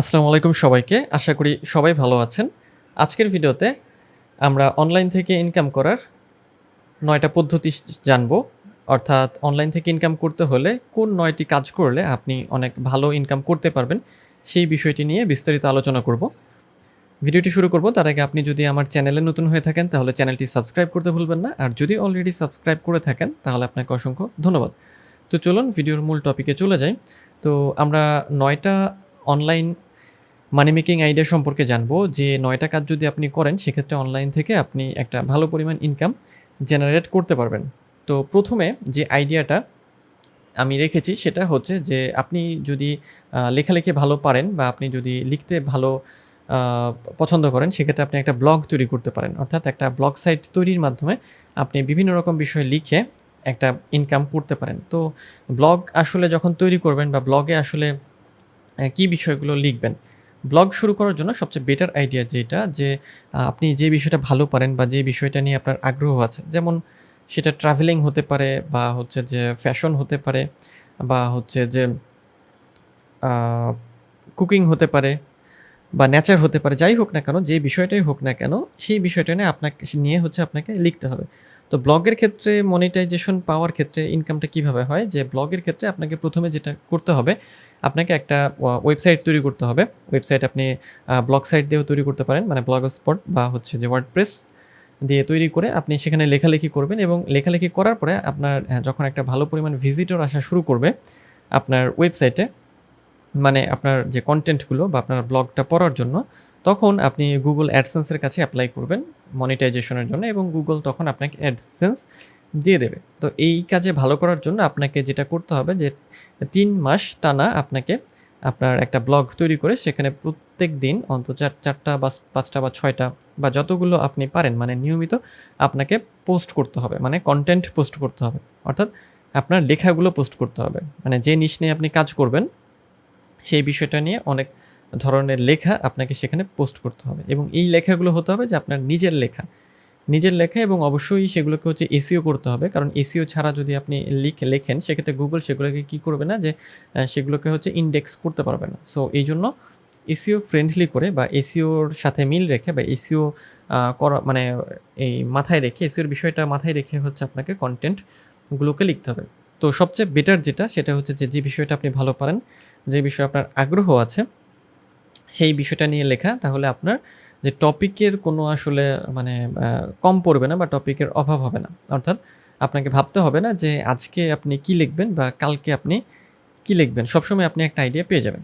আসসালামু আলাইকুম সবাইকে। আশা করি সবাই ভালো আছেন। আজকের ভিডিওতে আমরা অনলাইন থেকে ইনকাম করার ৯ টা পদ্ধতি জানবো। অর্থাৎ অনলাইন থেকে ইনকাম করতে হলে কোন ৯ টি কাজ করলে আপনি অনেক ভালো ইনকাম করতে পারবেন, সেই বিষয়টি নিয়ে বিস্তারিত আলোচনা করব। ভিডিওটি শুরু করব তার আগে আপনি যদি আমার চ্যানেলে নতুন হয়ে থাকেন তাহলে চ্যানেলটি সাবস্ক্রাইব করতে ভুলবেন না। আর যদি অলরেডি সাবস্ক্রাইব করে থাকেন তাহলে আপনাকে অসংখ্য ধন্যবাদ। তো চলুন ভিডিওর মূল টপিকে চলে যাই। তো আমরা ৯ টা অনলাইন মানি মেকিং আইডিয়া সম্পর্কে জানবো যে ৯ টা কাজ যদি আপনি করেন সেক্ষেত্রে অনলাইন থেকে আপনি একটা ভালো পরিমাণ ইনকাম জেনারেট করতে পারবেন। তো প্রথমে যে আইডিয়াটা আমি রেখেছি সেটা হচ্ছে যে আপনি যদি লেখালেখি ভালো পারেন বা আপনি যদি লিখতে ভালো আ পছন্দ করেন সেক্ষেত্রে আপনি একটা ব্লগ তৈরি করতে পারেন। অর্থাৎ একটা ব্লগ সাইট তৈরির মাধ্যমে আপনি বিভিন্ন রকম বিষয় লিখে একটা ইনকাম করতে পারেন। তো ব্লগ আসলে যখন তৈরি করবেন বা ব্লগে আসলে কি বিষয়গুলো লিখবেন? ব্লগ শুরু করার জন্য সবচেয়ে বেটার আইডিয়া যেটা যে আপনি যে বিষয়টা ভালো পারেন বা যে বিষয়টা নিয়ে আপনার আগ্রহ আছে। যেমন সেটা ট্রাভেলিং হতে পারে বা হচ্ছে যে ফ্যাশন হতে পারে বা হচ্ছে যে আ কুকিং হতে পারে বা নেচার হতে পারে। যাই হোক না কেন, যে বিষয়টাই হোক না কেন, সেই বিষয়টা নিয়ে আপনাকে লিখতে হবে। তো ব্লগের ক্ষেত্রে মনিটাইজেশন পাওয়ার ক্ষেত্রে ইনকামটা কিভাবে হয়? যে ব্লগের ক্ষেত্রে আপনাকে ১ম এ যেটা করতে হবে, আপনাকে একটা ওয়েবসাইট তৈরি করতে হবে। ওয়েবসাইট আপনি ব্লগ সাইট দিয়েও তৈরি করতে পারেন। মানে ব্লগস্পট বা হচ্ছে যে ওয়ার্ডপ্রেস দিয়ে তৈরি করে আপনি সেখানে লেখালেখি করবেন এবং লেখালেখি করার পরে আপনার যখন একটা ভালো পরিমাণ ভিজিটর আসা শুরু করবে আপনার ওয়েবসাইটে, মানে আপনার যে কনটেন্টগুলো বা আপনার ব্লগটা পড়ার জন্য, তখন আপনি Google AdSense এর কাছে এপ্লাই করবেন মনিটাইজেশন এর জন্য এবং Google তখন আপনাকে AdSense দিয়ে দেবে। তো এই কাজে ভালো করার জন্য আপনাকে যেটা করতে হবে যে ৩ মাস টানা আপনাকে আপনার একটা ব্লগ তৈরি করে সেখানে প্রত্যেকদিন অন্তত ৪ টা বা ৫ টা বা ৬ টা বা যতগুলো আপনি পারেন মানে নিয়মিত আপনাকে পোস্ট করতে হবে। মানে কনটেন্ট পোস্ট করতে হবে। অর্থাৎ আপনার লেখাগুলো পোস্ট করতে হবে। মানে যে নিশ নিয়ে আপনি কাজ করবেন সেই বিষয়টা নিয়ে অনেক ধরনের লেখা আপনাকে সেখানে পোস্ট করতে হবে এবং এই লেখাগুলো হতে হবে যে আপনার নিজের লেখা। নিজের লেখা এবং অবশ্যই সেগুলোকে হচ্ছে এসইও করতে হবে। কারণ এসইও ছাড়া যদি আপনি লেখেন সেক্ষেত্রে Google সেগুলোকে কি করবে না যে সেগুলোকে হচ্ছে ইনডেক্স করতে পারবে না। সো এইজন্য এসইও ফ্রেন্ডলি করে বা এসইওর সাথে মিল রেখে বা এসইও করা মানে এই মাথায় রেখে এসইওর বিষয়টা মাথায় রেখে হচ্ছে আপনাকে কনটেন্ট গুলোকে লিখতে হবে। তো সবচেয়ে বেটার যেটা সেটা হচ্ছে যে বিষয়টা আপনি ভালো পারেন, যে বিষয়ে আপনার আগ্রহ আছে সেই বিষয়টা নিয়ে লেখা। তাহলে আপনার যে টপিকের কোনো আসলে মানে আ কম পড়বে না বা টপিকের অভাব হবে না। অর্থাৎ আপনাকে ভাবতে হবে না যে আজকে আপনি কি লিখবেন বা কালকে আপনি কি লিখবেন। সবসময় আপনি একটা আইডিয়া পেয়ে যাবেন।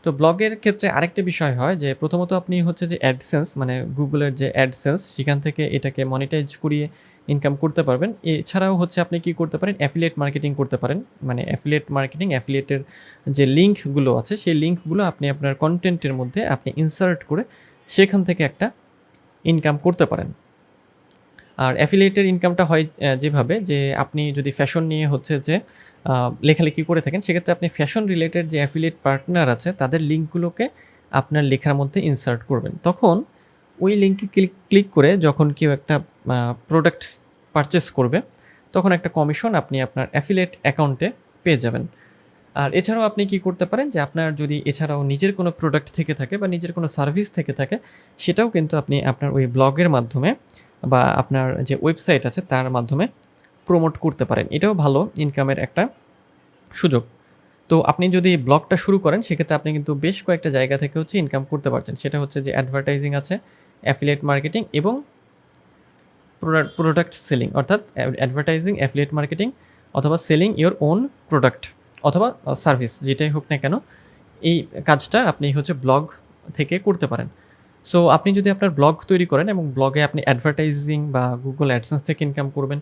তো ব্লগের ক্ষেত্রে আরেকটা বিষয় হয় যে প্রথমত আপনি হচ্ছে যে AdSense মানে Google এর যে AdSense সেখান থেকে এটাকে মনিটাইজ করিয়ে ইনকাম করতে পারবেন। এছাড়াও হচ্ছে আপনি কি করতে পারেন অ্যাফিলিয়েট মার্কেটিং করতে পারেন। মানে অ্যাফিলিয়েট মার্কেটিং, অ্যাফিলিয়েটের যে লিঙ্কগুলো আছে সেই লিঙ্কগুলো আপনি আপনার কনটেন্টের মধ্যে আপনি ইনসার্ট করে সেখান থেকে একটা ইনকাম করতে পারেন। আর অ্যাফিলিয়েটের ইনকামটা হয় যেভাবে যে আপনি যদি ফ্যাশন নিয়ে হচ্ছে যে লেখালেখি করে থাকেন সেক্ষেত্রে আপনি ফ্যাশন রিলেটেড যে অ্যাফিলিয়েট পার্টনার আছে তাদের লিঙ্কগুলোকে আপনার লেখার মধ্যে ইনসার্ট করবেন। তখন ওই লিঙ্কে ক্লিক করে যখন কেউ একটা প্রোডাক্ট পারচেজ করবে তখন একটা কমিশন আপনি আপনার অ্যাফিলিয়েট অ্যাকাউন্টে পেয়ে যাবেন। আর এছাড়াও আপনি কি করতে পারেন যে আপনার যদি এছাড়াও নিজের কোনো প্রোডাক্ট থেকে থাকে বা নিজের কোনো সার্ভিস থেকে থাকে সেটাও কিন্তু আপনি আপনার ওই ব্লগের মাধ্যমে বা আপনার যে ওয়েবসাইট আছে তার মাধ্যমে প্রমোট করতে পারেন। এটাও ভালো ইনকামের একটা সুযোগ। তো আপনি যদি ব্লগটা শুরু করেন সেক্ষেত্রে আপনি কিন্তু বেশ কয়েকটা জায়গা থেকে হচ্ছে ইনকাম করতে পারছেন। সেটা হচ্ছে যে অ্যাডভার্টাইজিং আছে, অ্যাফিলিয়েট মার্কেটিং এবং প্রোডাক্ট সেলিং অর্থাৎ অ্যাডভার্টাইজিং, অ্যাফিলিয়েট মার্কেটিং অথবা সেলিং ইওর ওন প্রোডাক্ট অথবা সার্ভিস যেটাই হোক না কেন, এই কাজটা আপনি হচ্ছে ব্লগ থেকে করতে পারেন। সো আপনি যদি আপনার ব্লগ তৈরি করেন এবং ব্লগে আপনি অ্যাডভার্টাইজিং বা Google AdSense থেকে ইনকাম করবেন।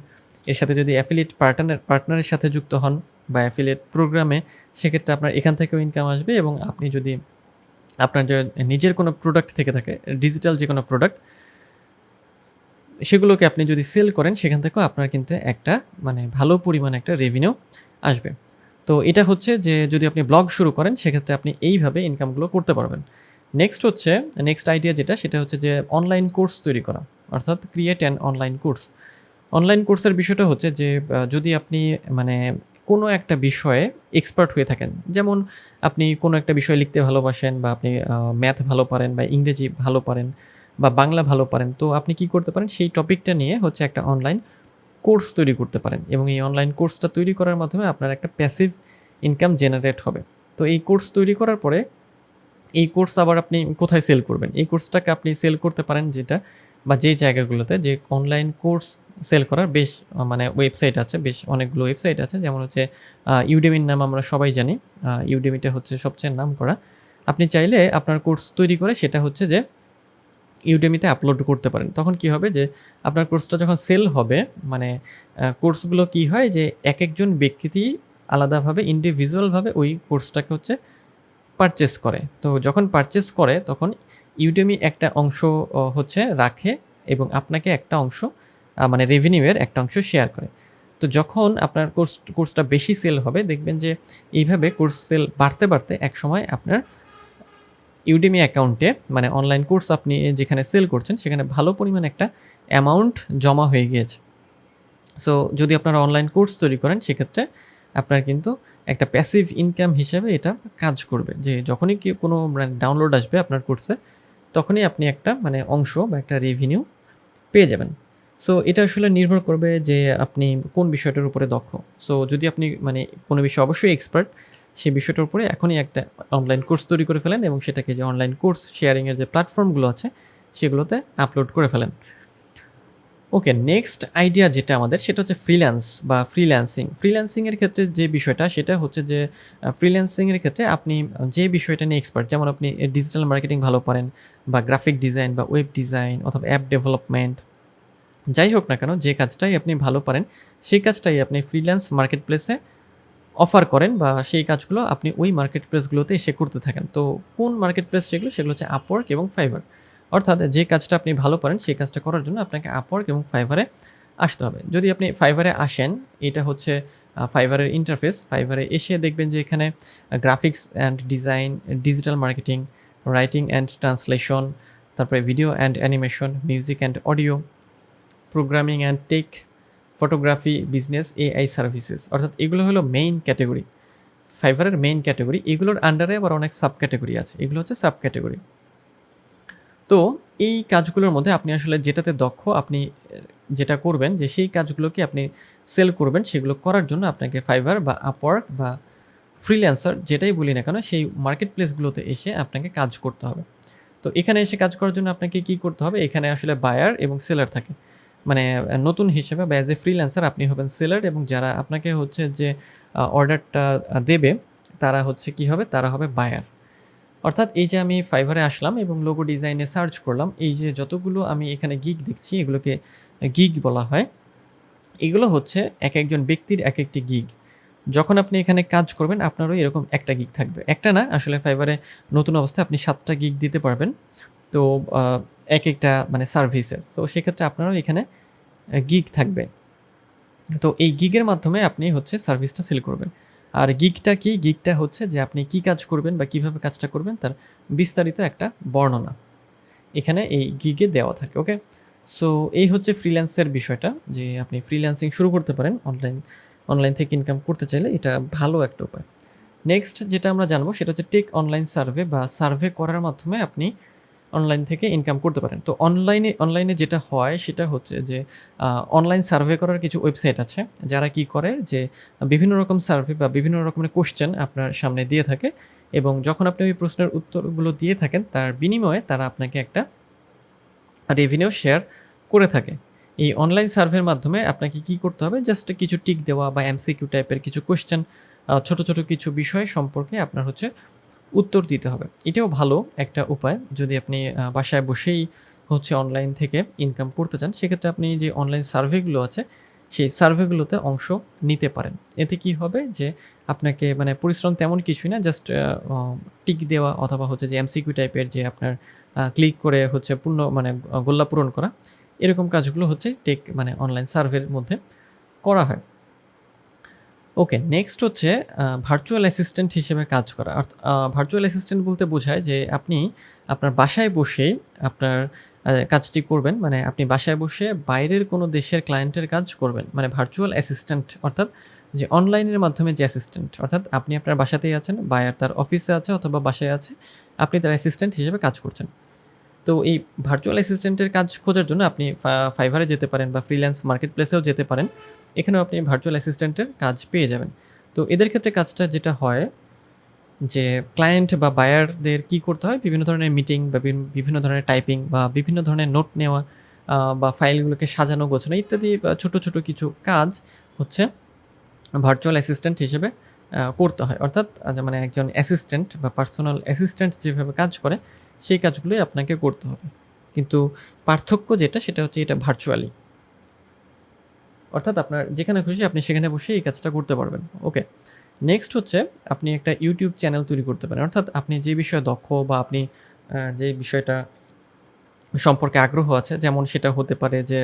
এর সাথে যদি অ্যাফিলিয়েট পার্টনারের সাথে যুক্ত হন বা অ্যাফিলিয়েট প্রোগ্রামে সেক্ষেত্রে আপনার এখান থেকেও ইনকাম আসবে এবং আপনি যদি আপনার যে নিজের কোনো প্রোডাক্ট থেকে থাকে, ডিজিটাল যে কোনো প্রোডাক্ট সেগুলোকে আপনি যদি সেল করেন সেখান থেকেও আপনার কিন্তু একটা মানে ভালো পরিমাণে একটা রেভিনিউ আসবে। তো এটা হচ্ছে যে যদি আপনি ব্লগ শুরু করেন সেক্ষেত্রে আপনি এইভাবে ইনকামগুলো করতে পারবেন। নেক্সট আইডিয়া যেটা সেটা হচ্ছে যে অনলাইন কোর্স তৈরি করা। অর্থাৎ create an online course. Online কোর্সের বিষয়টা হচ্ছে যে যদি আপনি মানে কোনো একটা বিষয়ে এক্সপার্ট হয়ে থাকেন। যেমন আপনি কোনো একটা বিষয় লিখতে ভালোবাসেন বা আপনি ম্যাথ ভালো পারেন বা ইংরেজি ভালো পারেন বা বাংলা ভালো পারেন। তো আপনি কি করতে পারেন সেই টপিকটা নিয়ে হচ্ছে একটা অনলাইন কোর্স তৈরি করতে পারেন এবং এই অনলাইন কোর্সটা তৈরি করার মাধ্যমে আপনার একটা প্যাসিভ ইনকাম জেনারেট হবে। তো এই কোর্স তৈরি করার পরে এই কোর্স আবার আপনি কোথায় সেল করবেন? এই কোর্সটাকে আপনি সেল করতে পারেন যেটা বা যেই জায়গাগুলোতে যে অনলাইন কোর্স সেল করার বেশ মানে ওয়েবসাইট আছে, বেশ অনেকগুলো ওয়েবসাইট আছে। যেমন হচ্ছে Udemyর নাম আমরা সবাই জানি। Udemyটা হচ্ছে সবচেয়ে নামকরা। আপনি চাইলে আপনার কোর্স তৈরি করে সেটা হচ্ছে যে Udemyতে আপলোড করতে পারেন। তখন কি হবে যে আপনার কোর্সটা যখন সেল হবে মানে কোর্সগুলো কি হয় যে একেকজন ব্যক্তি আলাদাভাবে ইন্ডিভিজুয়াল ভাবে ওই কোর্সটাকে হচ্ছে পারচেজ করে। তো যখন পারচেজ করে তখন Udemy একটা অংশ হচ্ছে রাখে এবং আপনাকে একটা অংশ মানে রেভিনিউ এর একটা অংশ শেয়ার করে। তো যখন আপনার কোর্সটা বেশি সেল হবে দেখবেন যে এইভাবে কোর্স সেল বাড়তে একসময় আপনার Udemy অ্যাকাউন্টে মানে অনলাইন কোর্স আপনি যেখানে সেল করছেন সেখানে ভালো পরিমাণে একটা অ্যামাউন্ট জমা হয়ে গিয়েছে। সো যদি আপনারা অনলাইন কোর্স তৈরি করেন সেক্ষেত্রে আপনার কিন্তু একটা প্যাসিভ ইনকাম হিসেবে এটা কাজ করবে। যে যখনই কোনো ডাউনলোড আসবে আপনার কোর্সে তখনই আপনি একটা মানে অংশ বা একটা রেভিনিউ পেয়ে যাবেন। সো এটা আসলে নির্ভর করবে যে আপনি কোন বিষয়টার উপরে দক্ষ। সো যদি আপনি মানে কোনো বিষয়ে অবশ্যই এক্সপার্ট সেই বিষয়টার উপরে এখনই একটা অনলাইন কোর্স তৈরি করে ফেলেন এবং সেটাকে যে অনলাইন কোর্স শেয়ারিং এর যে প্ল্যাটফর্মগুলো আছে সেগুলোতে আপলোড করে ফেলেন। ওকে, নেক্সট আইডিয়া যেটা আমাদের সেটা হচ্ছে ফ্রিল্যান্স বা ফ্রিল্যান্সিং। ফ্রিল্যান্সিং এর ক্ষেত্রে যে বিষয়টা সেটা হচ্ছে যে ফ্রিল্যান্সিং এর ক্ষেত্রে আপনি যে বিষয়টা নিয়ে এক্সপার্ট যেমন আপনি ডিজিটাল মার্কেটিং ভালো পারেন বা গ্রাফিক ডিজাইন বা ওয়েব ডিজাইন অথবা অ্যাপ ডেভেলপমেন্ট যাই হোক না কেন যে কাজটাই আপনি ভালো পারেন সেই কাজটাই আপনি ফ্রিল্যান্স মার্কেট প্লেসে অফার করেন বা সেই কাজগুলো আপনি ওই মার্কেট প্লেসগুলোতে এসে করতে থাকেন। তো কোন মার্কেট প্লেস সেগুলো হচ্ছে আপওয়ার্ক এবং ফাইবার। অর্থাৎ যে কাজটা আপনি ভালো পারেন সেই কাজটা করার জন্য আপনাকে আপওয়ার্ক এবং ফাইবারে আসতে হবে। যদি আপনি ফাইবারে আসেন এটা হচ্ছে ফাইবারের ইন্টারফেস। ফাইবারে এসে দেখবেন যে এখানে graphics and design, digital marketing, writing and translation, তারপরে video and animation, music and audio, programming and tech, photography, business, AI services অর্থাৎ এগুলো হলো মেইন ক্যাটেগরি। ফাইবারের মেইন ক্যাটেগরি। এগুলোর আন্ডারে আবার অনেক সাব ক্যাটেগরি আছে। এগুলো হচ্ছে সাব ক্যাটেগরি। তো এই কাজগুলোর মধ্যে আপনি আসলে যেটাতে দক্ষ আপনি যেটা করবেন যে সেই কাজগুলোকে আপনি সেল করবেন সেগুলো করার জন্য আপনাকে ফাইবার বা আপওয়ার্ক বা ফ্রিল্যান্সার যেটাই বলি না কেন সেই মার্কেট প্লেসগুলোতে এসে আপনাকে কাজ করতে হবে। তো এখানে এসে কাজ করার জন্য আপনাকে কি করতে হবে? এখানে আসলে বায়ার এবং সেলার থাকে। মানে নতুন হিসেবে বা অ্যাজ এ ফ্রিল্যান্সার আপনি হবেন সেলার এবং যারা আপনাকে হচ্ছে যে অর্ডারটা দেবে তারা হচ্ছে কি হবে? তারা হবে বায়ার। অর্থাৎ এই যে আমি ফাইবারে আসলাম এবং লোগো ডিজাইনে সার্চ করলাম, এই যে যতগুলো আমি এখানে গিগ দেখছি এগুলোকে গিগ বলা হয়। এগুলো হচ্ছে একেকজন ব্যক্তির একেকটি গিগ। যখন আপনি এখানে কাজ করবেন আপনারও এরকম একটা গিগ থাকবে। একটা না আসলে ফাইবারে নতুন অবস্থায় আপনি ৭ টা গিগ দিতে পারবেন। তো একেকটা মানে সার্ভিসের। তো সেক্ষেত্রে আপনারও এখানে গিগ থাকবে। তো এই গিগের মাধ্যমে আপনি হচ্ছে সার্ভিসটা সেল করবেন। আর গিগটা কি? গিগটা হচ্ছে যে আপনি কি কাজ করবেন বা কিভাবে কাজটা করবেন তার বিস্তারিত একটা বর্ণনা। এখানে এই গিগে দেওয়া থাকে। ওকে? সো এই হচ্ছে ফ্রিল্যান্সের বিষয়টা যে আপনি ফ্রিল্যান্সিং শুরু করতে পারেন অনলাইন থেকে ইনকাম করতে চাইলে এটা ভালো একটা উপায়। নেক্সট যেটা আমরা জানবো সেটা হচ্ছে টেক অনলাইন সার্ভে বা সার্ভে করার মাধ্যমে আপনি অনলাইন থেকে ইনকাম করতে পারেন। তো অনলাইনে যেটা হয় সেটা হচ্ছে যে অনলাইন সার্ভে করার কিছু ওয়েবসাইট আছে। যারা কি করে যে বিভিন্ন রকম সার্ভে বা বিভিন্ন রকমের কোয়েশ্চেন আপনার সামনে দিয়ে থাকে এবং যখন আপনি ওই প্রশ্নের উত্তরগুলো দিয়ে থাকেন তার বিনিময়ে তারা আপনাকে একটা রেভিনিউ শেয়ার করে থাকে। এই অনলাইন সার্ভের মাধ্যমে আপনাকে কি করতে হবে? জাস্ট কিছু টিক দেওয়া বা এমসিকিউ টাইপের কিছু কোয়েশ্চেন ছোট কিছু বিষয় সম্পর্কে আপনার হচ্ছে উত্তর দিতে হবে। এটাও ভালো একটা উপায় যদি আপনি বাসায় বসেই হচ্ছে অনলাইন থেকে ইনকাম করতে চান, সেক্ষেত্রে আপনি যে অনলাইন সার্ভেগুলো আছে, সেই সার্ভেগুলোতে অংশ নিতে পারেন। এতে কি হবে যে আপনাকে মানে পরিশ্রম তেমন কিছুই না, জাস্ট টিক দেওয়া অথবা হচ্ছে যে এমসিকিউ টাইপের যে আপনার ক্লিক করে হচ্ছে পূর্ণ মানে গোল্লা পূরণ করা, এরকম কাজগুলো হচ্ছে মানে অনলাইন সার্ভের মধ্যে করা হয়। ওকে, নেক্সট হচ্ছে ভার্চুয়াল অ্যাসিস্ট্যান্ট হিসেবে কাজ করা। ভার্চুয়াল অ্যাসিস্ট্যান্ট বলতে বোঝায় যে আপনি আপনার বাসায় বসেই আপনার কাজটি করবেন। মানে আপনি বাসায় বসে বাইরের কোনো দেশের ক্লায়েন্টের কাজ করবেন। মানে ভার্চুয়াল অ্যাসিস্ট্যান্ট অর্থাৎ যে অনলাইনের মাধ্যমে যে অ্যাসিস্ট্যান্ট, অর্থাৎ আপনি আপনার বাসাতেই আছেন, বায়ার তার অফিসে আছে অথবা বাসায় আছে, আপনি তার অ্যাসিস্ট্যান্ট হিসেবে কাজ করছেন। তো এই ভার্চুয়াল অ্যাসিস্ট্যান্টের কাজ খোঁজার জন্য আপনি ফাইভারে যেতে পারেন বা ফ্রিল্যান্স মার্কেট প্লেসেও যেতে পারেন। এখানেও আপনি ভার্চুয়াল অ্যাসিস্ট্যান্টের কাজ পেয়ে যাবেন। তো এদের ক্ষেত্রে কাজটা যেটা হয় যে ক্লায়েন্ট বা বায়ারদের কী করতে হয়, বিভিন্ন ধরনের মিটিং বা বিভিন্ন ধরনের টাইপিং বা বিভিন্ন ধরনের নোট নেওয়া বা ফাইলগুলোকে সাজানো গোছানো ইত্যাদি ছোটো ছোটো কিছু কাজ হচ্ছে ভার্চুয়াল অ্যাসিস্ট্যান্ট হিসেবে করতে হয়। অর্থাৎ মানে একজন অ্যাসিস্ট্যান্ট বা পার্সোনাল অ্যাসিস্ট্যান্ট যেভাবে কাজ করে সেই কাজগুলোই আপনাকে করতে হবে। কিন্তু পার্থক্য যেটা সেটা হচ্ছে এটা ভার্চুয়ালি, অর্থাৎ আপনার যেখানে খুশি আপনি সেখানে বসে এই কাজটা করতে পারবেন। ওকে, নেক্সট হচ্ছে আপনি একটা ইউটিউব চ্যানেল তৈরি করতে পারেন। অর্থাৎ আপনি যে বিষয়ে দক্ষ বা আপনি যে বিষয়টা সম্পর্কে আগ্রহ আছে, যেমন সেটা হতে পারে যে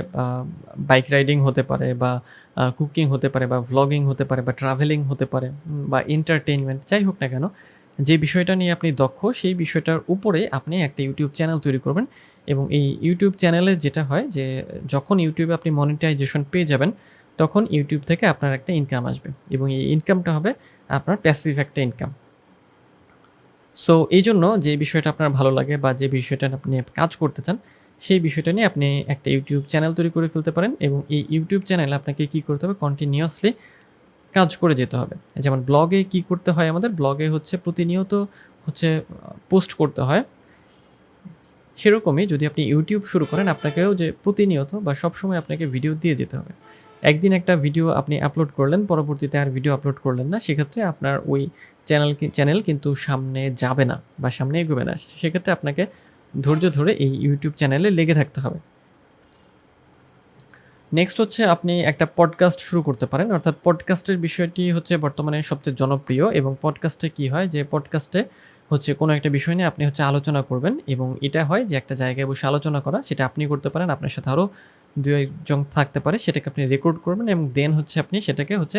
বাইক রাইডিং হতে পারে বা কুকিং হতে পারে বা ভ্লগিং হতে পারে বা ট্রাভেলিং হতে পারে বা এন্টারটেইনমেন্ট, যাই হোক না কেন, যে বিষয়টা নিয়ে আপনি দক্ষ সেই বিষয়টার উপরে আপনি একটা ইউটিউব চ্যানেল তৈরি করবেন। এবং এই ইউটিউব চ্যানেলে যেটা হয় যে যখন ইউটিউবে আপনি মনিটাইজেশন পেয়ে যাবেন তখন ইউটিউব থেকে আপনার একটা ইনকাম আসবে এবং এই ইনকামটা হবে আপনার প্যাসিভ একটা ইনকাম। সো এই জন্য যে বিষয়টা আপনার ভালো লাগে বা যে বিষয়টা আপনি কাজ করতে চান সেই বিষয়টা নিয়ে আপনি একটা ইউটিউব চ্যানেল তৈরি করে ফেলতে পারেন এবং এই ইউটিউব চ্যানেলে আপনাকে কী করতে হবে, কন্টিনিউয়াসলি কাজ করে যেতে হবে। যেমন ব্লগে কী করতে হয়, আমাদের ব্লগে হচ্ছে প্রতিনিয়ত হচ্ছে পোস্ট করতে হয়। সেরকমই যদি আপনি ইউটিউব শুরু করেন আপনাকেও যে প্রতিনিয়ত বা সবসময় আপনাকে ভিডিও দিয়ে যেতে হবে। একদিন একটা ভিডিও আপনি আপলোড করলেন, পরবর্তীতে আর ভিডিও আপলোড করলেন না, সেক্ষেত্রে আপনার ওই চ্যানেল কিন্তু সামনে যাবে না বা সামনে এগোবে না। সেক্ষেত্রে আপনাকে ধৈর্য ধরে এই ইউটিউব চ্যানেলে লেগে থাকতে হবে। নেক্সট হচ্ছে আপনি একটা পডকাস্ট শুরু করতে পারেন। অর্থাৎ পডকাস্টের বিষয়টি হচ্ছে বর্তমানে সবচেয়ে জনপ্রিয় এবং পডকাস্টে কী হয় যে পডকাস্টে হচ্ছে কোনো একটা বিষয় নিয়ে আপনি হচ্ছে আলোচনা করবেন এবং এটা হয় যে একটা জায়গায় বসে আলোচনা করা, সেটা আপনি করতে পারেন, আপনার সাথে আরও ২-১ জন থাকতে পারে, সেটাকে আপনি রেকর্ড করবেন এবং দেন হচ্ছে আপনি সেটাকে হচ্ছে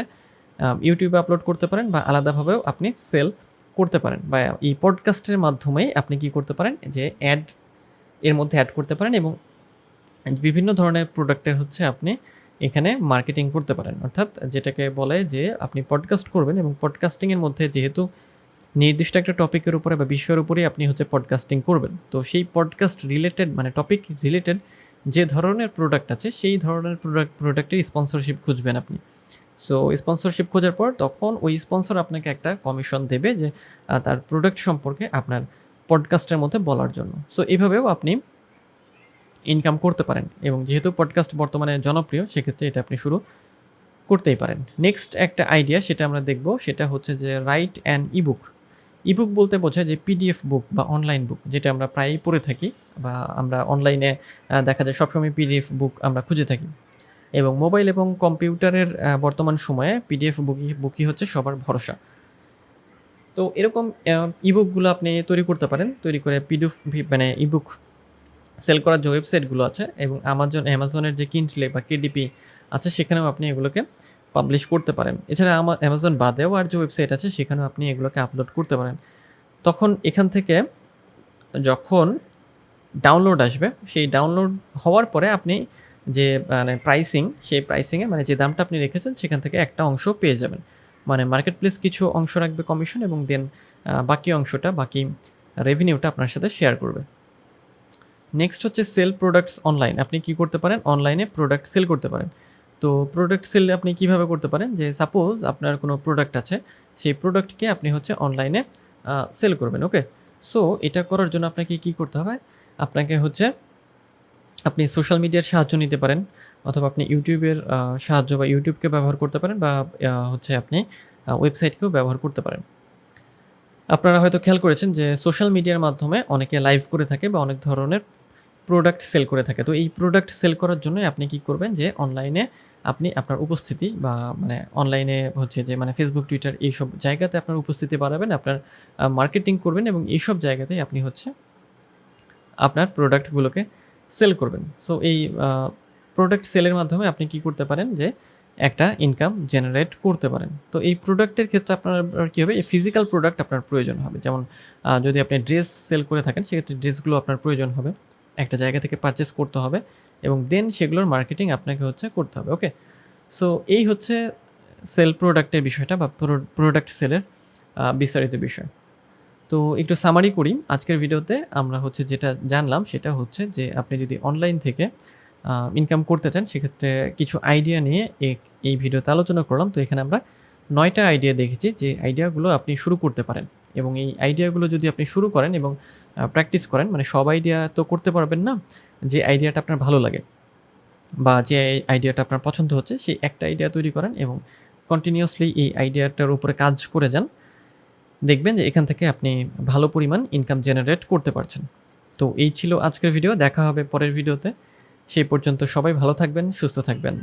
ইউটিউবে আপলোড করতে পারেন বা আলাদাভাবেও আপনি সেল করতে পারেন। বা এই পডকাস্টের মাধ্যমেই আপনি কী করতে পারেন যে অ্যাড এর মধ্যে অ্যাড করতে পারেন এবং বিভিন্ন ধরনের প্রোডাক্টের হচ্ছে আপনি এখানে মার্কেটিং করতে পারেন। অর্থাৎ যেটাকে বলে যে আপনি পডকাস্ট করবেন এবং পডকাস্টিংয়ের মধ্যে যেহেতু নির্দিষ্ট একটা টপিকের উপরে বা বিষয়ের উপরেই আপনি হচ্ছে পডকাস্টিং করবেন, তো সেই পডকাস্ট রিলেটেড মানে টপিক রিলেটেড যে ধরনের প্রোডাক্ট আছে সেই ধরনের প্রোডাক্টের স্পন্সরশিপ খুঁজবেন আপনি। সো স্পন্সরশিপ খোঁজার পর তখন ওই স্পন্সর আপনাকে একটা কমিশন দেবে যে তার প্রোডাক্ট সম্পর্কে আপনার পডকাস্টের মধ্যে বলার জন্য। সো এভাবেও আপনি ইনকাম করতে পারেন এবং যেহেতু পডকাস্ট বর্তমানে জনপ্রিয় সেক্ষেত্রে এটা আপনি শুরু করতেই পারেন। নেক্সট একটা আইডিয়া সেটা আমরা দেখব, সেটা হচ্ছে যে রাইট অ্যান ইবুক। ইবুক বলতে বোঝায় যে পিডিএফ বুক বা অনলাইন বুক, যেটা আমরা প্রায়ই পড়ে থাকি বা আমরা অনলাইনে দেখা যায় সবসময় পিডিএফ বুক আমরা খুঁজে থাকি এবং মোবাইল এবং কম্পিউটারের বর্তমান সময়ে পিডিএফ বুকই হচ্ছে সবার ভরসা। তো এরকম ইবুকগুলো আপনি তৈরি করতে পারেন, তৈরি করে পিডিএফ মানে ইবুক সেল করার যে ওয়েবসাইটগুলো আছে এবং অ্যামাজনের যে কিন্ডলে বা কেডিপি আছে সেখানেও আপনি এগুলোকে পাবলিশ করতে পারেন। এছাড়া অ্যামাজন বাদেও আর যে ওয়েবসাইট আছে সেখানেও আপনি এগুলোকে আপলোড করতে পারেন। তখন এখান থেকে যখন ডাউনলোড আসবে, সেই ডাউনলোড হওয়ার পরে আপনি যে মানে সেই প্রাইসিংয়ে মানে যে দামটা আপনি রেখেছেন সেখান থেকে একটা অংশ পেয়ে যাবেন। মানে মার্কেট প্লেস কিছু অংশ রাখবে কমিশন এবং দেন বাকি রেভিনিউটা আপনার সাথে শেয়ার করবে। নেক্সট হচ্ছে সেল প্রোডাক্টস অনলাইন। আপনি কি করতে পারেন, অনলাইনে প্রোডাক্ট সেল করতে পারেন। তো প্রোডাক্ট সেল আপনি কিভাবে করতে পারেন, যে সাপোজ আপনার কোনো প্রোডাক্ট আছে, সেই প্রোডাক্টকে আপনি হচ্ছে অনলাইনে সেল করবেন। ওকে, সো এটা করার জন্য আপনাকে কি করতে হবে, আপনাকে হচ্ছে আপনি সোশ্যাল মিডিয়ার সাহায্য নিতে পারেন অথবা আপনি ইউটিউবের সাহায্য বা ইউটিউবকে ব্যবহার করতে পারেন বা হচ্ছে আপনি ওয়েবসাইটকেও ব্যবহার করতে পারেন। আপনারা হয়তো খেয়াল করেছেন যে সোশ্যাল মিডিয়ার মাধ্যমে অনেকে লাইভ করে থাকে বা অনেক ধরনের প্রোডাক্ট সেল করে থাকে। তো এই প্রোডাক্ট সেল করার জন্য আপনি কি করবেন, যে অনলাইনে আপনি আপনার উপস্থিতি বা মানে অনলাইনে হচ্ছে যে মানে ফেসবুক, টুইটার এইসব জায়গাতে আপনার উপস্থিতি বাড়াবেন, আপনার মার্কেটিং করবেন এবং এইসব জায়গাতেই আপনি হচ্ছে আপনার প্রোডাক্টগুলোকে সেল করবেন। সো এই প্রোডাক্ট সেলের মাধ্যমে আপনি কি করতে পারেন, যে একটা ইনকাম জেনারেট করতে পারেন। তো এই প্রোডাক্টের ক্ষেত্রে আপনার কী হবে, এই ফিজিক্যাল প্রোডাক্ট আপনার প্রয়োজন হবে। যেমন যদি আপনি ড্রেস সেল করে থাকেন সেক্ষেত্রে ড্রেসগুলো আপনার প্রয়োজন হবে, একটা জায়গা থেকে পারচেস করতে হবে এবং দেন সেগুলোর মার্কেটিং আপনাকে হচ্ছে করতে হবে। ওকে, সো এই হচ্ছে সেল প্রোডাক্টের বিষয়টা বা প্রোডাক্ট সেলের বিস্তারিত বিষয়। তো একটু সামারি করি। আজকের ভিডিওতে আমরা হচ্ছে যেটা জানলাম সেটা হচ্ছে যে আপনি যদি অনলাইন থেকে ইনকাম করতে চান সেক্ষেত্রে কিছু আইডিয়া নিয়ে এই ভিডিওতে আলোচনা করলাম। তো এখানে আমরা ৯ টা আইডিয়া দেখেছি যে আইডিয়াগুলো আপনি শুরু করতে পারেন এবং এই আইডিয়াগুলো যদি আপনি শুরু করেন এবং প্র্যাকটিস করেন, মানে সব আইডিয়া তো করতে পারবেন না। যে আইডিয়াটা আপনার ভালো লাগে বা যে আইডিয়াটা আপনার পছন্দ হচ্ছে সেই একটা আইডিয়া তৈরি করেন এবং কন্টিনিউয়াসলি এই আইডিয়াটার উপরে কাজ করে যান। দেখবেন যে এখান থেকে আপনি ভালো পরিমাণ ইনকাম জেনারেট করতে পারছেন। তো এই ছিল আজকের ভিডিও। দেখা হবে পরের ভিডিওতে। সেই পর্যন্ত সবাই ভালো থাকবেন, সুস্থ থাকবেন।